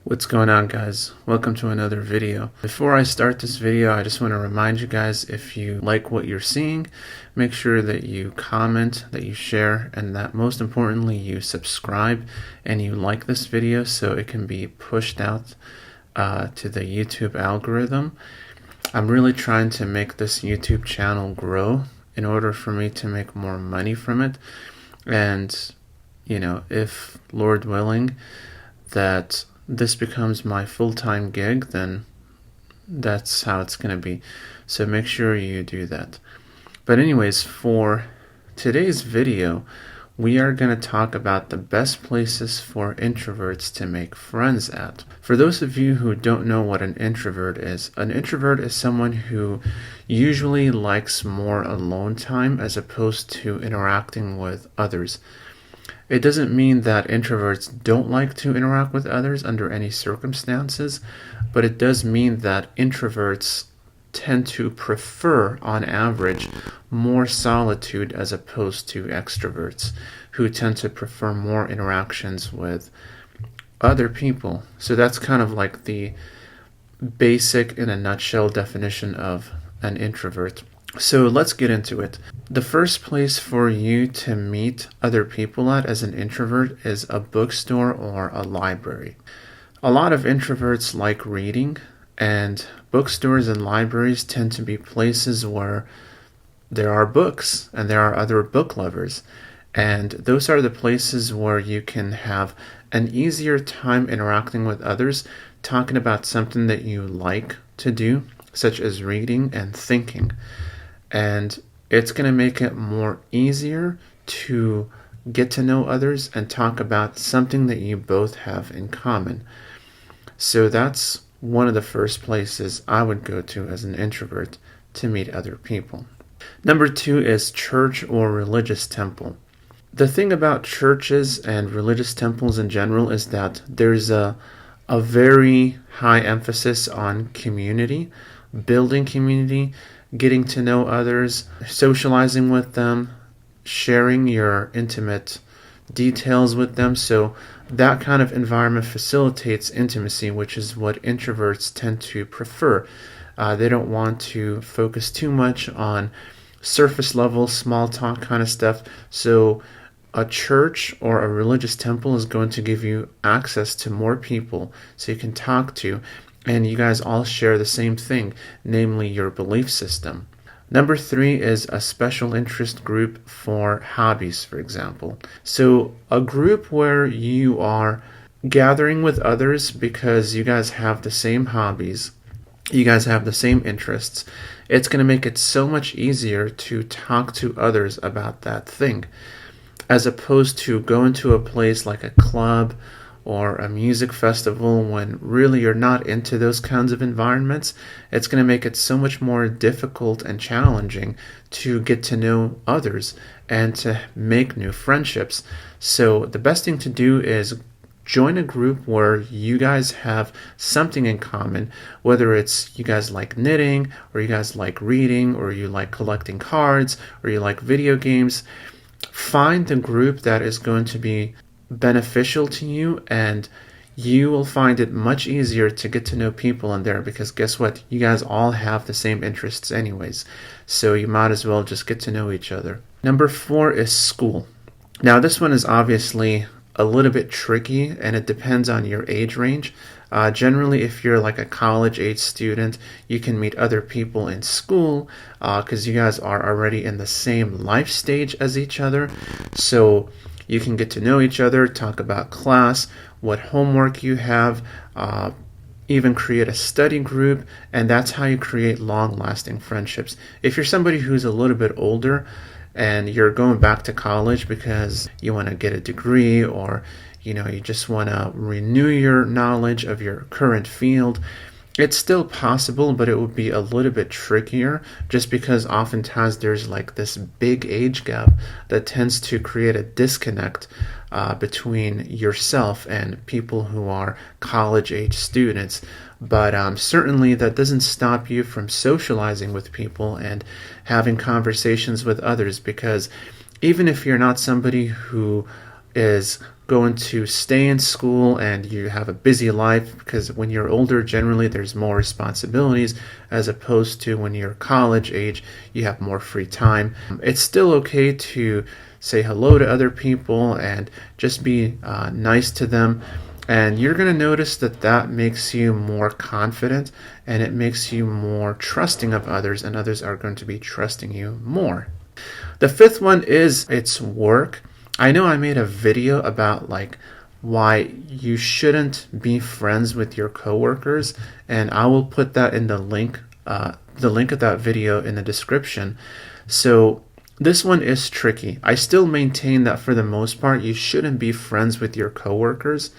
What's going on, guys? Welcome to another video. Before I start this video, I just want to remind you guys, if you like what you're seeing, make sure that you comment, that you share, and that most importantly you subscribe and you like this video so it can be pushed out to the YouTube algorithm. I'm really trying to make this YouTube channel grow in order for me to make more money from it. And if Lord willing that this becomes my full-time gig, then that's how it's going to be. So make sure you do that. But anyways, for today's video, we are going to talk about the best places for introverts to make friends at. For those of you who don't know what an introvert is someone who usually likes more alone time as opposed to interacting with others. It doesn't mean that introverts don't like to interact with others under any circumstances, but it does mean that introverts tend to prefer, on average, more solitude as opposed to extroverts, who tend to prefer more interactions with other people. So that's kind of like the basic, in a nutshell, definition of an introvert. So let's get into it. The first place for you to meet other people at as an introvert is a bookstore or a library. A lot of introverts like reading, and bookstores and libraries tend to be places where there are books and there are other book lovers. And those are the places where you can have an easier time interacting with others, talking about something that you like to do, such as reading and thinking. And it's going to make it more easier to get to know others and talk about something that you both have in common. So that's one of the first places I would go to as an introvert to meet other people. Number 2 is church or religious temple. The thing about churches and religious temples in general is that there's a very high emphasis on community, building community, getting to know others, socializing with them, sharing your intimate details with them. So that kind of environment facilitates intimacy, which is what introverts tend to prefer. They don't want to focus too much on surface level, small talk kind of stuff. So a church or a religious temple is going to give you access to more people so you can talk to, and you guys all share the same thing, namely your belief system. Number 3 is a special interest group for hobbies, for example. So a group where you are gathering with others because you guys have the same hobbies, you guys have the same interests. It's going to make it so much easier to talk to others about that thing, as opposed to going to a place like a club or a music festival when really you're not into those kinds of environments. It's going to make it so much more difficult and challenging to get to know others and to make new friendships. So the best thing to do is join a group where you guys have something in common, whether it's you guys like knitting, or you guys like reading, or you like collecting cards, or you like video games. Find the group that is going to be beneficial to you, and you will find it much easier to get to know people in there, because guess what? You guys all have the same interests anyways, so you might as well just get to know each other. Number 4 is school. Now this one is obviously a little bit tricky, and it depends on your age range. Generally, if you're like a college age student, you can meet other people in school because you guys are already in the same life stage as each other. So you can get to know each other, talk about class, what homework you have, even create a study group, and that's how you create long-lasting friendships. If you're somebody who's a little bit older and you're going back to college because you want to get a degree, or you just want to renew your knowledge of your current field, it's still possible, but it would be a little bit trickier, just because oftentimes there's like this big age gap that tends to create a disconnect between yourself and people who are college age students. But certainly that doesn't stop you from socializing with people and having conversations with others, because even if you're not somebody who is going to stay in school and you have a busy life, because when you're older, generally there's more responsibilities as opposed to when you're college age, you have more free time. It's still okay to say hello to other people and just be nice to them. And you're going to notice that that makes you more confident and it makes you more trusting of others, and others are going to be trusting you more. The fifth one is it's work. I know I made a video about like why you shouldn't be friends with your coworkers, and I will put that in the link of that video in the description. So this one is tricky. I still maintain that for the most part you shouldn't be friends with your coworkers.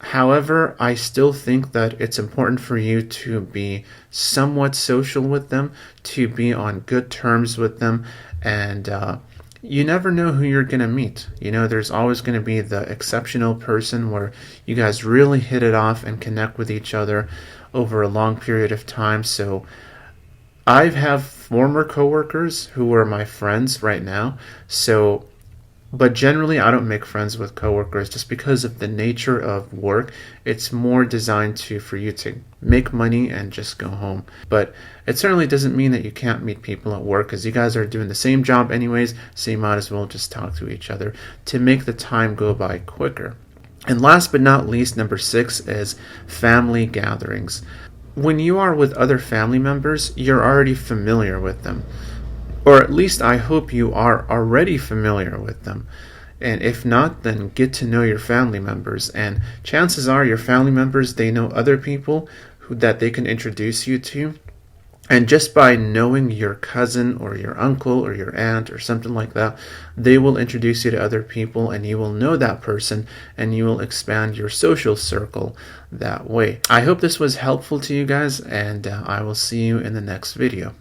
However, I still think that it's important for you to be somewhat social with them, to be on good terms with them, and you never know who you're going to meet. You know, there's always going to be the exceptional person where you guys really hit it off and connect with each other over a long period of time. So I have former coworkers who are my friends right now. But generally, I don't make friends with coworkers just because of the nature of work. It's more designed for you to make money and just go home. But it certainly doesn't mean that you can't meet people at work, because you guys are doing the same job anyways, so you might as well just talk to each other to make the time go by quicker. And last but not least, number 6 is family gatherings. When you are with other family members, you're already familiar with them. Or at least I hope you are already familiar with them. And if not, then get to know your family members. And chances are your family members, they know other people that they can introduce you to. And just by knowing your cousin or your uncle or your aunt or something like that, they will introduce you to other people and you will know that person and you will expand your social circle that way. I hope this was helpful to you guys, and I will see you in the next video.